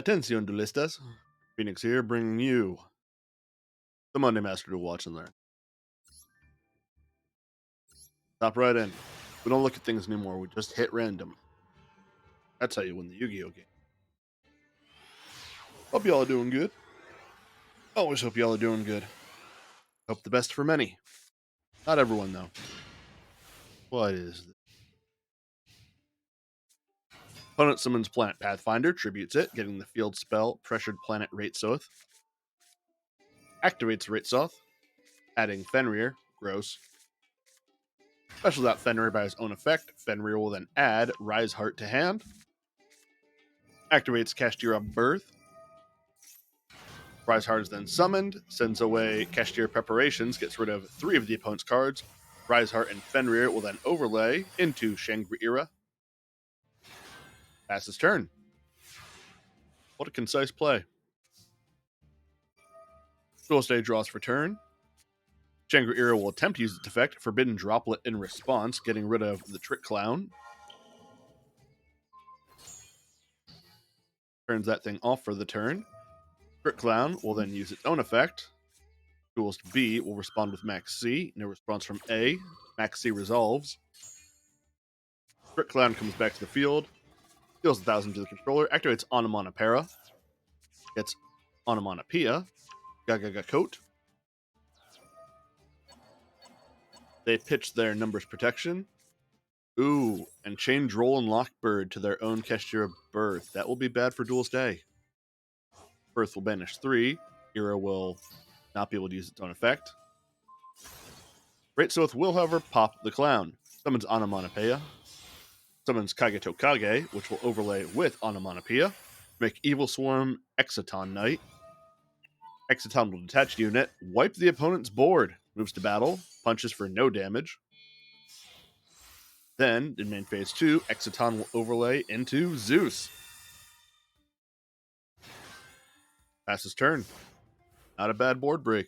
Atención, duelistas. Phoenix here, bringing you the Monday Master Duel Watch and Learn. Hop right in. We don't look at things anymore. We just hit random. That's how you win the Yu-Gi-Oh game. Hope y'all are doing good. Always hope y'all are doing good. Hope the best for many. Not everyone, though. What is this? Opponent summons Planet Pathfinder, tributes it, getting the field spell Pressured Planet Ratesoth. Activates Ratesoth, adding Fenrir, gross. Specials out Fenrir by his own effect. Fenrir will then add Rise Heart to hand. Activates Kashtira Birth. Rise Heart is then summoned, sends away Kashtira Preparations, gets rid of 3 of the opponent's cards. Rise Heart and Fenrir will then overlay into Shangri-Ira. Passes turn. What a concise play. Duel stage draws for turn. Shangri-Ira will attempt to use its effect, Forbidden Droplet, in response, getting rid of the Trick Clown. Turns that thing off for the turn. Trick Clown will then use its own effect. Duelist B will respond with Max C. No response from A. Max C resolves. Trick Clown comes back to the field. Deals 1,000 to the controller. Activates Onomatopoeia. Gets Onomatopoeia. Gaga Coat. They pitch their Numbers Protection. Ooh, and change Roll and Lockbird to their own Kashtira Birth. That will be bad for Duelist A. Birth will banish 3. Ira will not be able to use its own effect. Ratesoth will, however, pop the Clown. Summons Onomatopoeia. Summons Kage Kage, which will overlay with Onomatopoeia. Make Evil Swarm Exciton Knight. Exciton will detach unit, wipe the opponent's board, moves to battle, punches for no damage. Then, in main phase 2, Exciton will overlay into Zeus. Passes turn. Not a bad board break.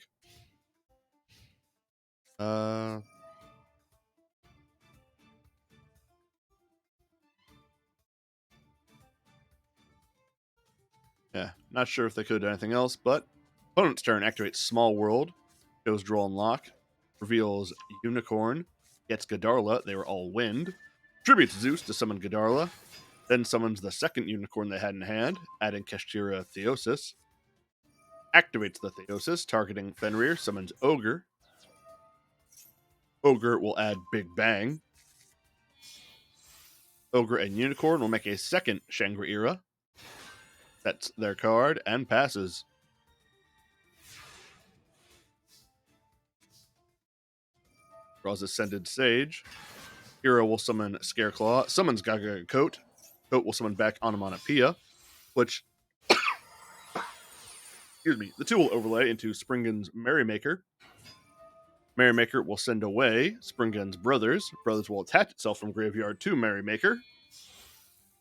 Yeah, not sure if they could do anything else, but opponent's turn activates Small World, goes Draw and Lock, reveals Unicorn, gets Godarla, they were all wind, tributes Zeus to summon Godarla, then summons the second Unicorn they had in hand, adding Kashtira Theosis, activates the Theosis, targeting Fenrir, summons Ogre. Ogre will add Big Bang. Ogre and Unicorn will make a second Shangri-Ira. That's their card and passes. Draws Ascended Sage. Hero will summon Scareclaw. Summons Gaga Coat. Coat will summon back Onomatopoeia, which, excuse me, the 2 will overlay into Springan's Merrymaker. Merrymaker will send away Springan's Brothers. Brothers will attach itself from graveyard to Merrymaker.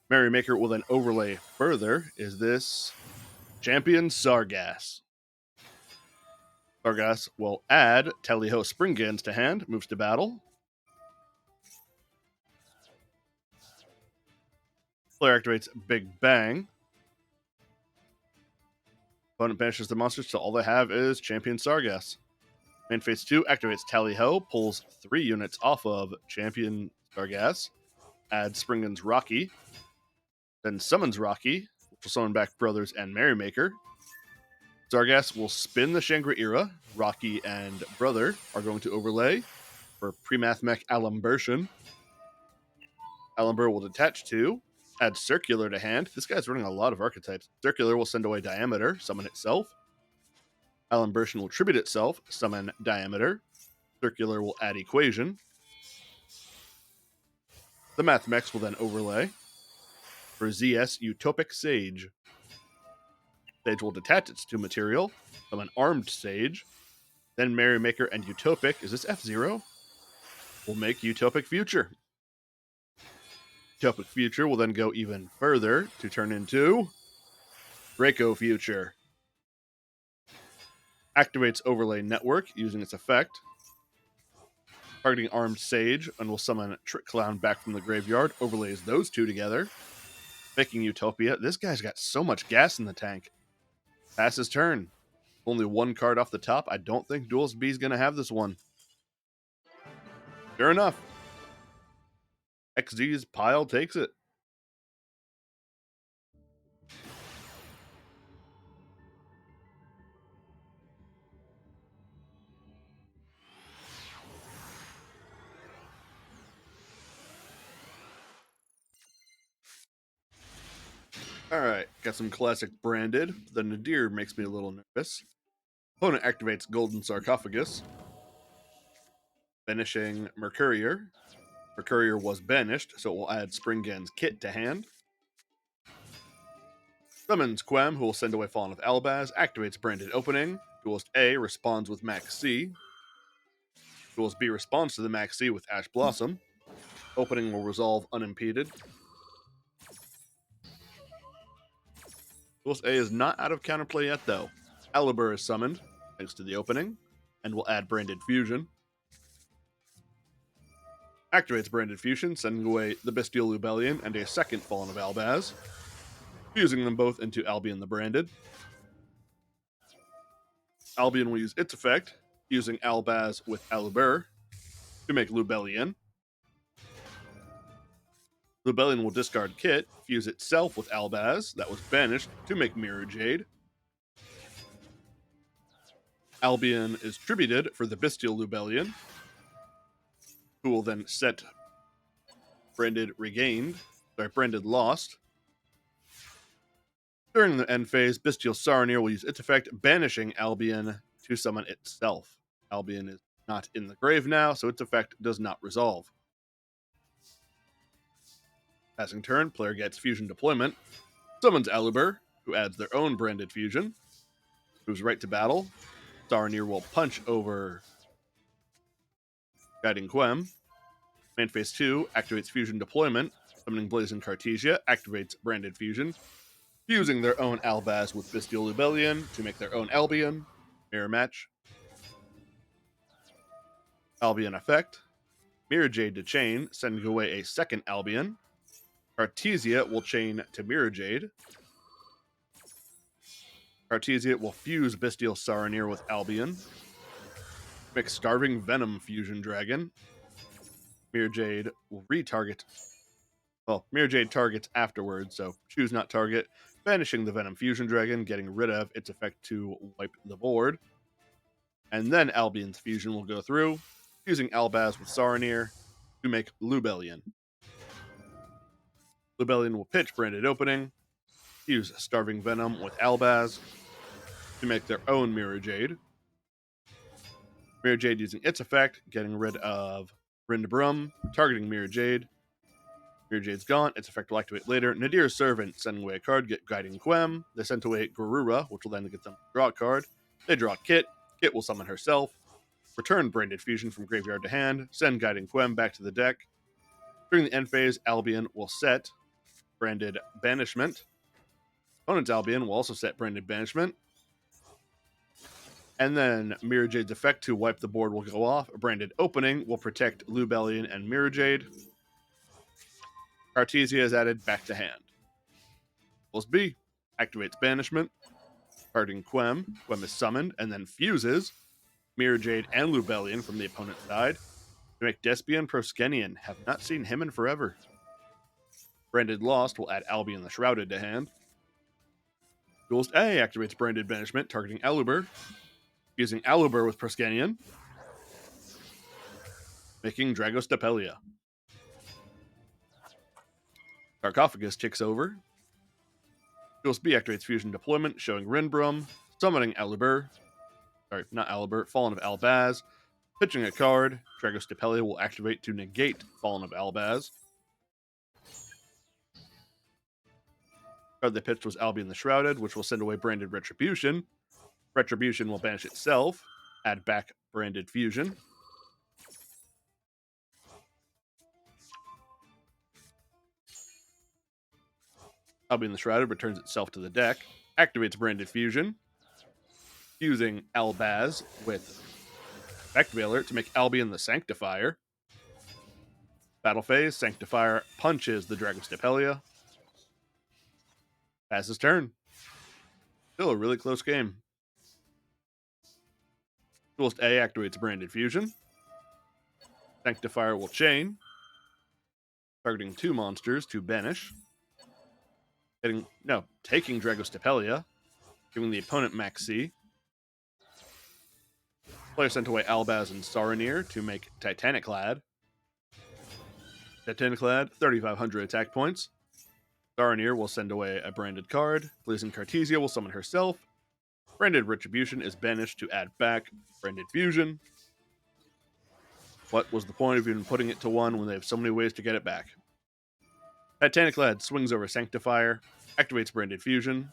Merrymaker will then overlay further. Is this Champion Sargass? Sargass will add Tally-Ho Springans to hand, moves to battle. Player activates Big Bang. Opponent banishes the monsters, so all they have is Champion Sargass. Main phase 2 activates Tally-Ho, pulls 3 units off of Champion Sargass, adds Springan's Rocky, then summons Rocky, which will summon back Brothers and Merrymaker. Sargass will spin the Shangri-Ira. Rocky and Brother are going to overlay for Premathmech Alimbertion. Alimber will detach 2, add Circular to hand. This guy's running a lot of archetypes. Circular will send away Diameter, summon itself. Alimbertion will tribute itself, summon Diameter. Circular will add Equation. The Mathmex will then overlay for ZS Utopic Sage. Sage will detach its 2 material, summon Armed Sage. Then Merrymaker and Utopic, is this F-Zero? Will make Utopic Future. Utopic Future will then go even further to turn into Draco Future. Activates Overlay Network using its effect. Targeting Armed Sage and will summon Trick Clown back from the graveyard. Overlays those 2 together. Making Utopia. This guy's got so much gas in the tank. Pass his turn. Only one card off the top. I don't think Duelist B is going to have this one. Sure enough. XZ's pile takes it. Alright, got some classic branded. The Nadir makes me a little nervous. Opponent activates Golden Sarcophagus, banishing Mercurier. Mercurier was banished, so it will add Springgan's Kit to hand. Summons Quem, who will send away Fallen of Albaz, activates Branded Opening. Duelist A responds with Max C. Duelist B responds to the Max C with Ash Blossom. Opening will resolve unimpeded. Duelist A is not out of counterplay yet, though. Alibur is summoned, thanks to the opening, and will add Branded Fusion. Activates Branded Fusion, sending away the Bestial Lubellion and a second Fallen of Albaz, fusing them both into Albion the Branded. Albion will use its effect, using Albaz with Alibur to make Lubellion. Lubellion will discard Kit, fuse itself with Albaz, that was banished, to make Mirror Jade. Albion is tributed for the Bestial Lubellion, who will then set Branded Lost. During the end phase, Bestial Saronir will use its effect, banishing Albion to summon itself. Albion is not in the grave now, so its effect does not resolve. Passing turn, player gets Fusion Deployment, summons Alibur, who adds their own Branded Fusion, moves right to battle. Saronir will punch over Guiding Quem. Main phase 2 activates Fusion Deployment, summoning Blazing Cartesia, activates Branded Fusion, fusing their own Albaz with Bestial Lubellion to make their own Albion. Mirror match. Albion effect. Mirror Jade to chain, sending away a second Albion. Cartesia will chain to Mirror Jade. Cartesia will fuse Bestial Saronir with Albion. Make Starving Venom Fusion Dragon. Mirror Jade will retarget. Well, Mirror Jade targets afterwards, so choose not target. Banishing the Venom Fusion Dragon, getting rid of its effect to wipe the board. And then Albion's Fusion will go through, using Albaz with Saronir to make Lubellion. Lubellion will pitch Branded Opening, use Starving Venom with Albaz to make their own Mirror Jade. Mirror Jade using its effect, getting rid of Rindbrum, targeting Mirror Jade. Mirror Jade's gone, its effect will activate later. Nadir's Servant, sending away a card, get Guiding Quem. They sent away Garura, which will then get them to draw a card. They draw Kit. Kit will summon herself. Return Branded Fusion from graveyard to hand. Send Guiding Quem back to the deck. During the end phase, Albion will set Branded Banishment. Opponent's Albion will also set Branded Banishment. And then Mirror Jade's effect to wipe the board will go off. Branded Opening will protect Lubellion and Mirror Jade. Cartesia is added back to hand. Duelist B activates Banishment, targeting Quem. Quem is summoned and then fuses Mirror Jade and Lubellion from the opponent's side to make Despian Proskenian. Have not seen him in forever. Branded Lost will add Albion the Shrouded to hand. Duelist A activates Branded Banishment, targeting Alibur, fusing Alibur with Proskenian, making Dragostapelia. Sarcophagus kicks over. Duelist B activates Fusion Deployment, showing Rindbrum, summoning Alibur. Sorry, not Alibur, Fallen of Albaz. Pitching a card, Dragostapelia will activate to negate Fallen of Albaz. The card they pitched was Albion the Shrouded, which will send away Branded Retribution. Retribution will banish itself, add back Branded Fusion. Albion the Shrouded returns itself to the deck, activates Branded Fusion, fusing Albaz with Effect Veiler to make Albion the Sanctifier. Battle phase, Sanctifier punches the Dragostapelia. Passes turn. Still a really close game. Duelist A activates Branded Fusion. Sanctifier will chain, targeting 2 monsters to banish. Taking Dragostapelia, giving the opponent Max C. Player sent away Albaz and Saronir to make Titaniclad. Titaniclad, 3,500 attack points. Saronir will send away a branded card. Blazing Cartesia will summon herself. Branded Retribution is banished to add back Branded Fusion. What was the point of even putting it to 1 when they have so many ways to get it back? Titaniclad swings over Sanctifier, activates Branded Fusion.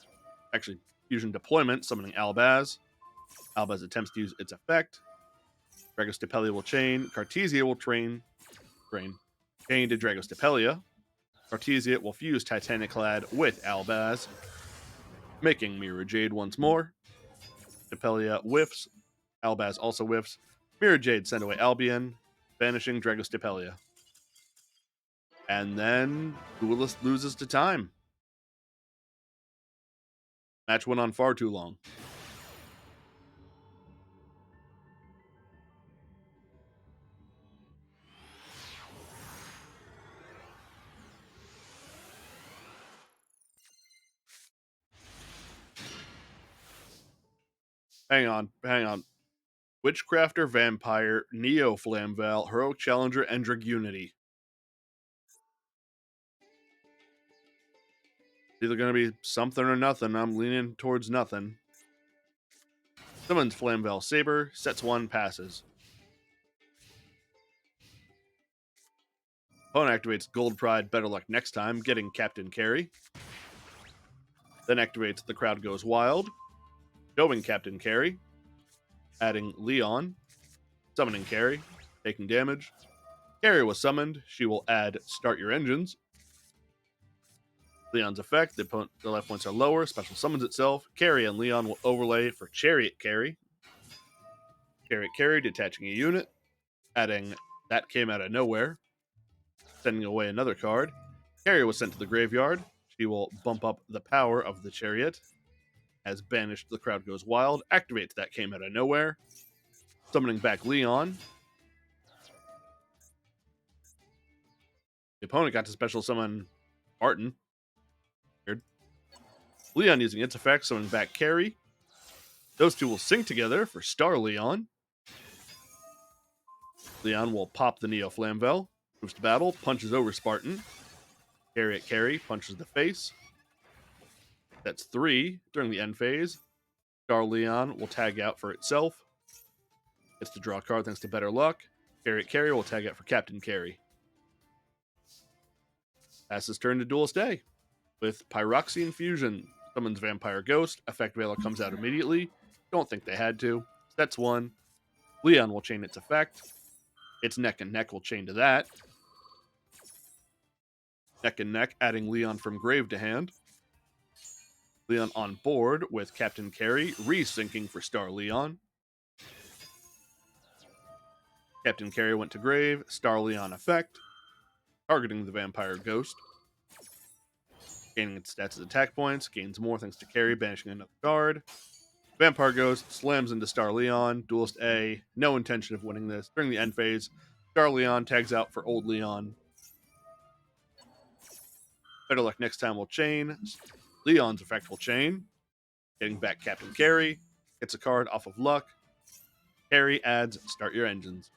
Actually, Fusion Deployment, summoning Albaz. Albaz attempts to use its effect. Dragostapelia will chain. Cartesia will chain to Dragostapelia. Cartesia will fuse Titaniclad with Albaz, making Mirror Jade once more. Stapelia whiffs. Albaz also whiffs. Mirror Jade send away Albion, banishing Dragostapelia. And then Duelist loses to time. Match went on far too long. Hang on. Witchcrafter, Vampire, Neo Flamval, Heroic Challenger, and Dragunity. It's either going to be something or nothing. I'm leaning towards nothing. Summons Flamval Saber, sets 1, passes. Opponent activates Gold Pride, Better Luck Next Time, getting Captain Carry. Then activates The Crowd Goes Wild, showing Captain Carry, adding Leon, summoning Carry, taking damage. Carry was summoned. She will add Start Your Engines. Leon's effect, the life points are lower, special summons itself. Carry and Leon will overlay for Chariot Carry. Chariot Carry, detaching a unit, adding That Came Out of Nowhere, sending away another card. Carry was sent to the graveyard. She will bump up the power of the Chariot. Has banished The Crowd Goes Wild, activates That Came Out of Nowhere, summoning back Leon. The opponent got to special summon Martin. Weird. Leon using its effect, summoning back Carry. Those two will sync together for Star Leon. Leon will pop the Neo Flamvel, moves to battle, punches over Spartan. Carry punches the face. That's 3 during the end phase. Star Leon will tag out for itself. Gets to draw a card thanks to Better Luck. Carry will tag out for Captain Carry. Passes turn to Duelist A. With Pyroxene Fusion, summons Vampire Ghost. Effect Veiler comes out immediately. Don't think they had to. That's 1. Leon will chain its effect. Its Neck and Neck will chain to that. Neck and Neck, adding Leon from grave to hand. Leon on board with Captain Carry, re-syncing for Star Leon. Captain Carry went to grave, Star Leon effect, targeting the Vampire Ghost. Gaining its stats as attack points, gains more thanks to Carry, banishing another card. Vampire Ghost slams into Star Leon, Duelist A, no intention of winning this. During the end phase, Star Leon tags out for Old Leon. Better Luck Next Time will chain. Leon's effect will chain. Getting back Captain Carry. Gets a card off of Luck. Carry adds Start Your Engines.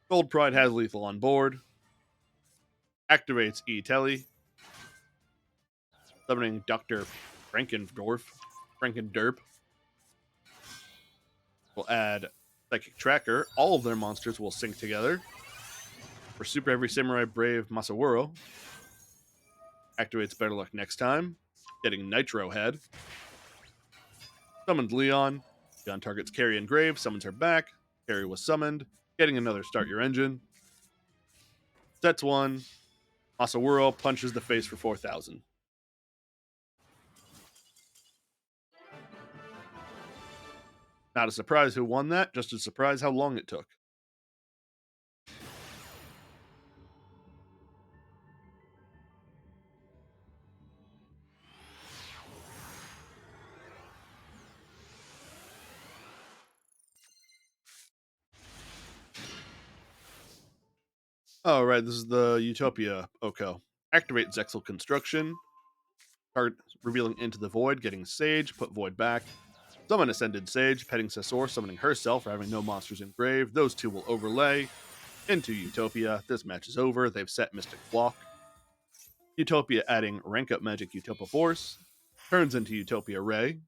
Gold Pride has lethal on board. Activates E-Telly. Summoning Dr. Frankenderp. Will add Psychic Tracker. All of their monsters will sync together. For Super Heavy Samurai Brave Masawuro. Activates Better Luck Next Time. Getting Nitro Head. Summoned Leon. Leon targets Carry and Grave. Summons her back. Carry was summoned. Getting another Start Your Engine. Sets 1. Masawuro punches the face for 4,000. Not a surprise who won that, just a surprise how long it took. All right, this is the Utopia Oko. Activate Zexal Construction. Card revealing Into the Void, getting Sage, put Void back. Summon Ascended Sage, petting Sessor, summoning herself for having no monsters in grave. Those two will overlay into Utopia. This match is over. They've set Mystic Walk. Utopia adding Rank Up Magic Utopia Force. Turns into Utopia Ray.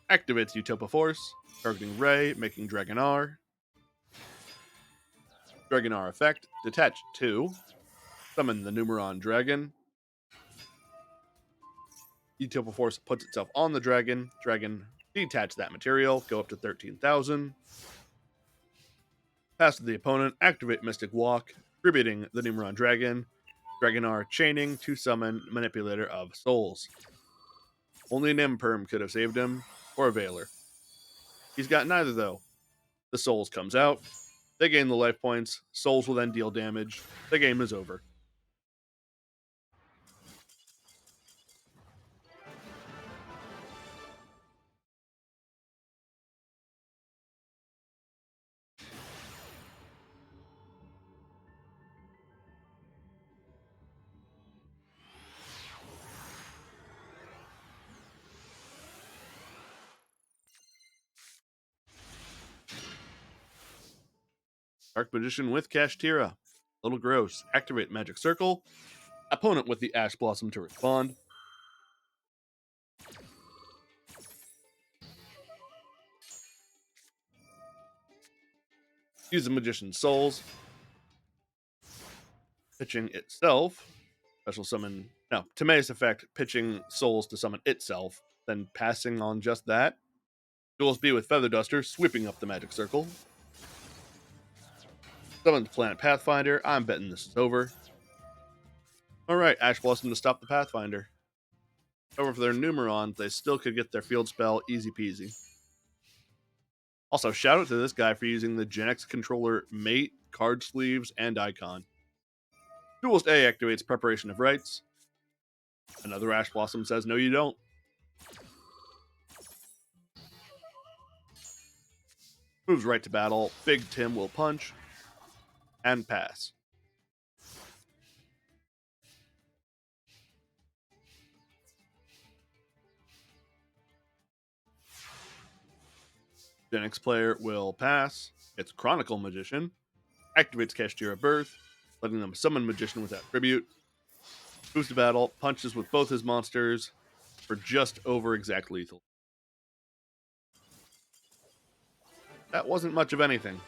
Activates Utopia Force, targeting Ray, making Dragonar. Dragonar effect, detach 2. Summon the Numeron Dragon. Utopia Force puts itself on the dragon. Dragon detach that material, go up to 13,000. Pass to the opponent, activate Mystic Walk, distributing the Numeron Dragon. Dragonar chaining to summon Manipulator of Souls. Only an Imperm could have saved him, or a Veiler. He's got neither though. The Souls comes out. They gain the life points. Souls will then deal damage. The game is over. Dark Magician with Kashtira. Little gross. Activate Magic Circle. Opponent with the Ash Blossom to respond. Use the Magician's Souls. Pitching itself. Special summon. No, Timaeus effect. Pitching Souls to summon itself. Then passing on just that. Duels B with Feather Duster. Sweeping up the Magic Circle. Summons Planet Pathfinder. I'm betting this is over. Alright, Ash Blossom to stop the Pathfinder. However, for their Numerons, they still could get their field spell easy peasy. Also, shout out to this guy for using the Gen X controller mate, card sleeves, and icon. Duelist A activates Preparation of Rites. Another Ash Blossom says, no, you don't. Moves right to battle. Big Tim will punch and pass. Gen X player will pass. It's Chronicle Magician. Activates Kashtira Birth, letting them summon Magician without tribute. Moves to battle. Punches with both his monsters for just over exact lethal. That wasn't much of anything.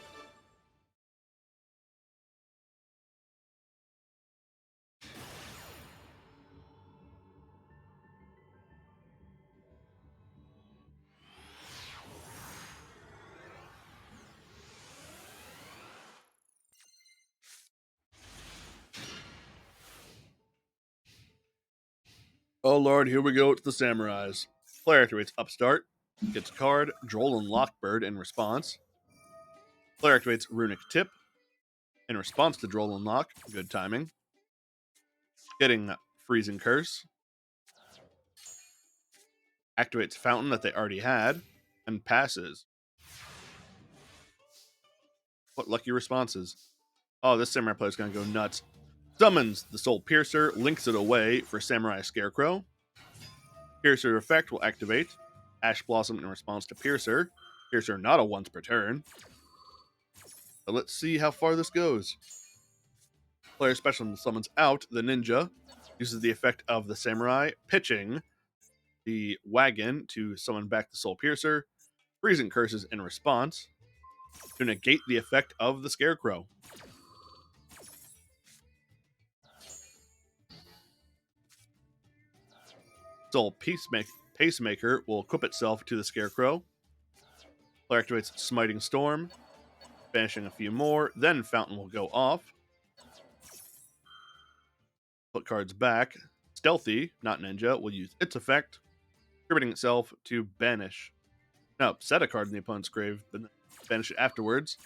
Oh lord, here we go with the samurais. Player activates Upstart, gets a card, Droll and Lockbird in response. Player activates Runic Tip in response to Droll and Lock, good timing. Getting Freezing Curse. Activates Fountain that they already had, and passes. What lucky responses. Oh, this samurai player is going to go nuts. Summons the Soul Piercer, links it away for Samurai Scarecrow. Piercer effect will activate. Ash Blossom in response to Piercer. Piercer not a once per turn. But let's see how far this goes. Player special summons out the ninja. Uses the effect of the samurai, pitching the wagon to summon back the Soul Piercer. Freezing curses in response to negate the effect of the Scarecrow. Soul Pacemaker will equip itself to the Scarecrow. Player activates Smiting Storm, banishing a few more. Then Fountain will go off. Put cards back. Stealthy, not Ninja, will use its effect, contributing itself to banish. No, set a card in the opponent's grave, but banish it afterwards.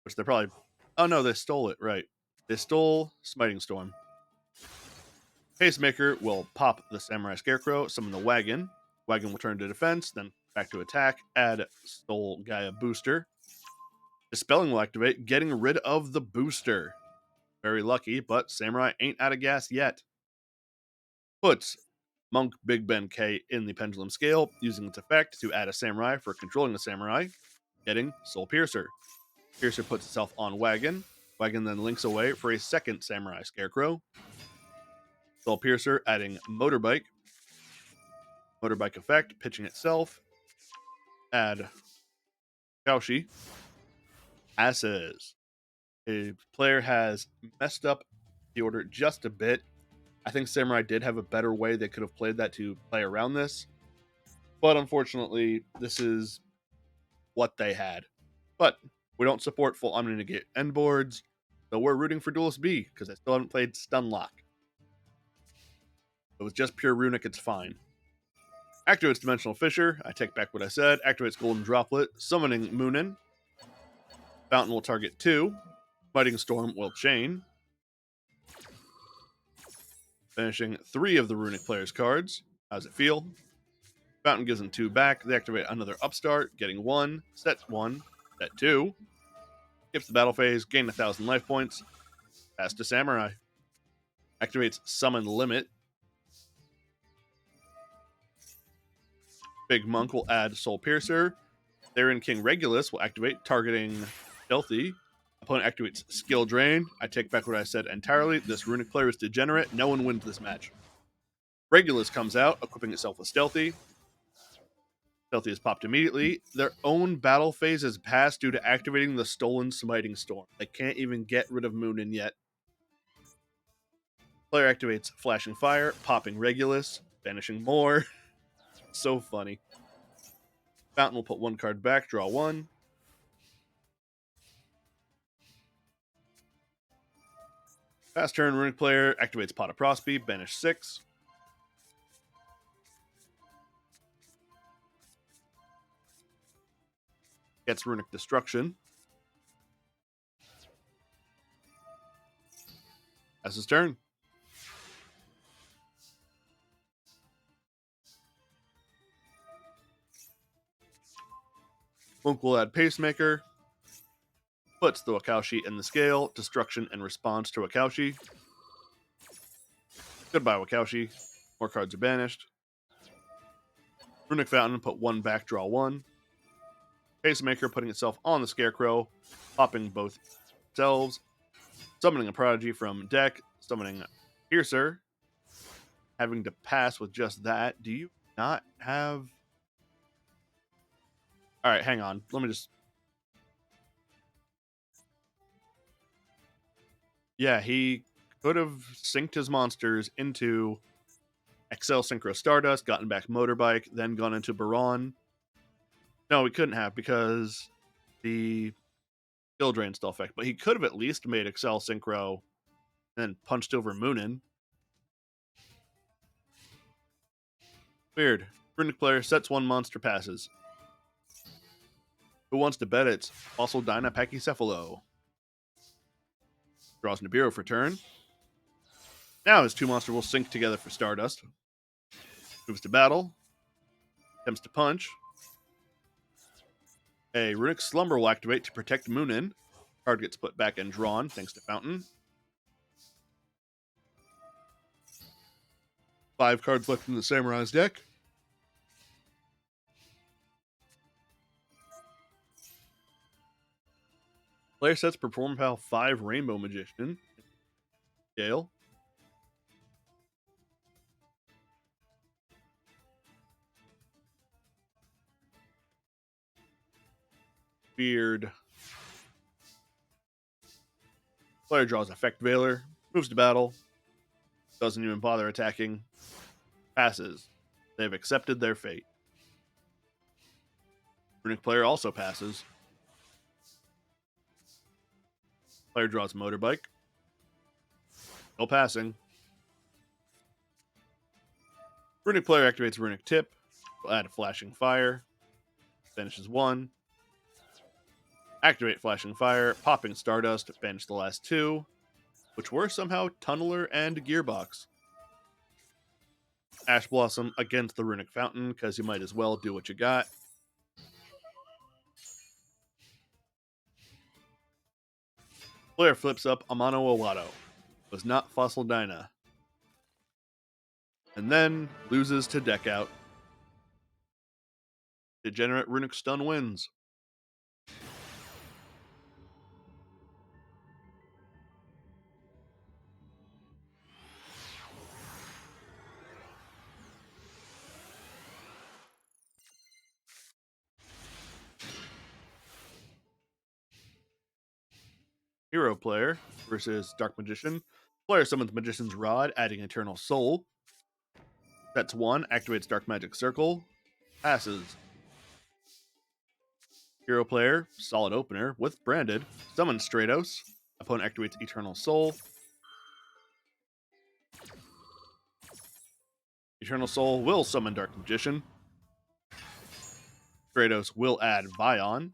Which they're probably. Oh no, they stole it, right. They stole Smiting Storm. Pacemaker will pop the Samurai Scarecrow, summon the wagon. Wagon will turn to defense, then back to attack, add Soul Gaia Booster. Dispelling will activate, getting rid of the booster. Very lucky, but Samurai ain't out of gas yet. Puts Monk Big Ben K in the Pendulum Scale, using its effect to add a Samurai for controlling the Samurai, getting Soul Piercer. Piercer puts itself on Wagon. Wagon then links away for a second Samurai Scarecrow. Soul Piercer adding Motorbike. Motorbike effect, pitching itself. Add Kaushi. Passes. A player has messed up the order just a bit. I think Samurai did have a better way they could have played that to play around this. But unfortunately, this is what they had. But we don't support full Omni-Negate end boards, so we're rooting for Duelist B, because I still haven't played Stunlock. If it was just pure Runic, it's fine. Activates Dimensional Fissure. I take back what I said. Activates Golden Droplet, summoning Moonin. Fountain will target 2. Fighting Storm will chain. Finishing 3 of the Runic player's cards. How's it feel? Fountain gives them 2 back. They activate another Upstart, getting 1. Set 1. Set 2. Skips the battle phase. Gain 1,000 life points. Pass to Samurai. Activates Summon Limit. Big Monk will add Soul Piercer. Therein King Regulus will activate, targeting Stealthy. Opponent activates Skill Drain. I take back what I said entirely. This Runic player is degenerate. No one wins this match. Regulus comes out, equipping itself with Stealthy. Stealthy is popped immediately. Their own battle phase has passed due to activating the Stolen Smiting Storm. They can't even get rid of Moonin yet. Player activates Flashing Fire, popping Regulus, banishing more. So funny. Fountain will put 1 card back, draw 1. Fast turn, Runic player activates Pot of Prosby, banish 6. Gets Runic Destruction. That's his turn. Monk will add Pacemaker. Puts the Wakaushi in the scale. Destruction in response to Wakaushi. Goodbye, Wakaushi. More cards are banished. Runic Fountain, put 1 back, draw 1. Pacemaker putting itself on the Scarecrow, popping both selves. Summoning a Prodigy from deck. Summoning Piercer. Having to pass with just that. Do you not have... Alright, hang on. Let me just... Yeah, he could have synced his monsters into Excel Synchro Stardust, gotten back Motorbike, then gone into Baron. No, he couldn't have, because the Skill Drain still effect. But he could have at least made Excel Synchro and then punched over Moonin. Weird. Runic player sets 1 monster, passes. Who wants to bet it's Fossil Dyna Pachycephalo? Draws Nibiru for turn. Now his 2 monster will sync together for Stardust. Moves to battle. Attempts to punch. A Runic Slumber will activate to protect Moonin. Card gets put back and drawn thanks to Fountain. 5 cards left in the Samurai's deck. Player sets Perform Pal 5 Rainbow Magician. Gale. Beard. Player draws Effect Veiler. Moves to battle. Doesn't even bother attacking. Passes. They've accepted their fate. Runic player also passes. Player draws Motorbike. Still passing. Runic player activates Runic Tip. Will add a Flashing Fire. Banishes 1. Activate Flashing Fire. Popping Stardust. Banish the last 2. Which were somehow Tunneler and Gearbox. Ash Blossom against the Runic Fountain, because you might as well do what you got. Player flips up Amano Awato. Was not Fossil Dyna. And then loses to deck out. Degenerate Runic Stun wins. Hero player versus Dark Magician. Player summons Magician's Rod, adding Eternal Soul. Sets 1, activates Dark Magic Circle. Passes. Hero player, solid opener, with Branded, summons Stratos. Opponent activates Eternal Soul. Eternal Soul will summon Dark Magician. Stratos will add Vion.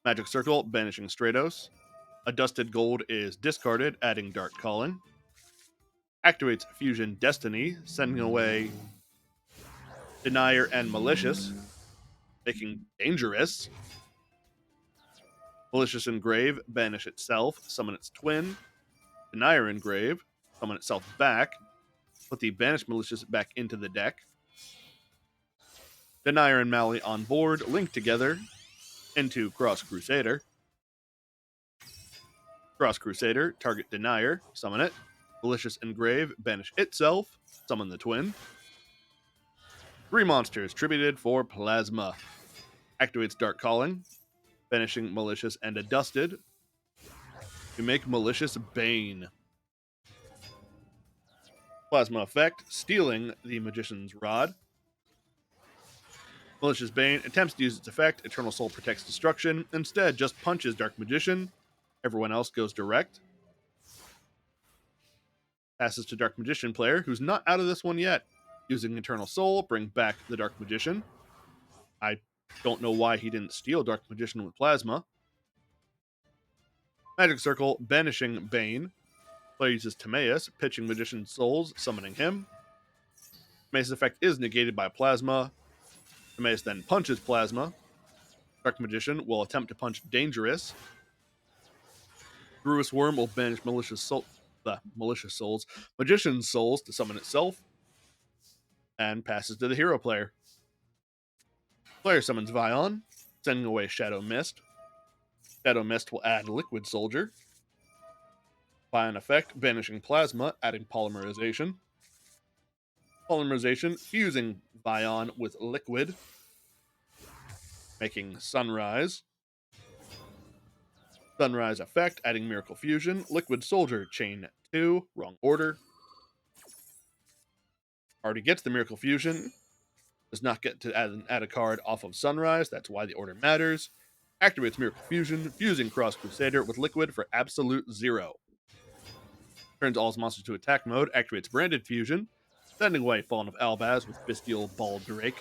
Magic Circle, banishing Stratos. A Dusted Gold is discarded, adding Dark Calling. Activates Fusion Destiny, sending away Denier and Malicious, making Dangerous. Malicious Engrave, banish itself, summon its twin. Denier Engrave, summon itself back. Put the banished Malicious back into the deck. Denier and Mally on board, link together into Cross Crusader. Cross Crusader, target Denier, summon it. Malicious Engrave, banish itself, summon the twin. 3 monsters, tributed for Plasma. Activates Dark Calling, banishing Malicious and a Dusted. You make Malicious Bane. Plasma effect, stealing the Magician's Rod. Malicious Bane attempts to use its effect. Eternal Soul protects destruction. Instead, just punches Dark Magician. Everyone else goes direct. Passes to Dark Magician player, who's not out of this one yet. Using Eternal Soul, bring back the Dark Magician. I don't know why he didn't steal Dark Magician with Plasma. Magic Circle, banishing Bane. Player uses Timaeus, pitching Magician's Souls, summoning him. Timaeus' effect is negated by Plasma. Timaeus then punches Plasma. Dark Magician will attempt to punch Dangerous. Gruus Worm will banish Malicious Souls. Magician's Souls to summon itself. And passes to the hero player. Player summons Vion, sending away Shadow Mist. Shadow Mist will add Liquid Soldier. Vion effect, banishing Plasma, adding Polymerization. Polymerization, fusing Vion with Liquid, making Sunrise. Sunrise effect, adding Miracle Fusion. Liquid Soldier, chain 2, wrong order. Already gets the Miracle Fusion. Does not get to add a card off of Sunrise. That's why the order matters. Activates Miracle Fusion, fusing Cross Crusader with Liquid for absolute 0. Turns all his monsters to attack mode. Activates Branded Fusion, sending away Fallen of Albaz with Bestial Baldrake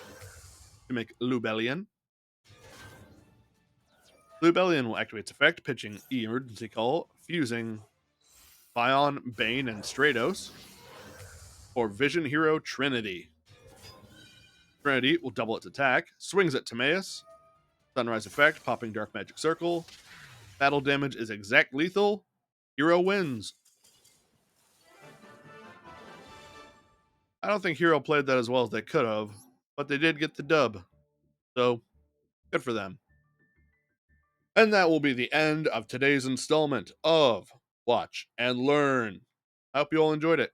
to make Lubellion. Lubellion will activate its effect, pitching Emergency Call, fusing Vion, Bane, and Stratos for Vision Hero Trinity. Trinity will double its attack, swings at Timaeus. Sunrise effect, popping Dark Magic Circle. Battle damage is exact lethal. Hero wins. I don't think Hero played that as well as they could have, but they did get the dub. So, good for them. And that will be the end of today's installment of Watch and Learn. I hope you all enjoyed it.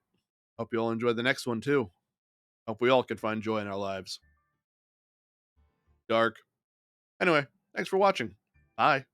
Hope you all enjoy the next one too. Hope we all can find joy in our lives. Dark. Anyway, thanks for watching. Bye.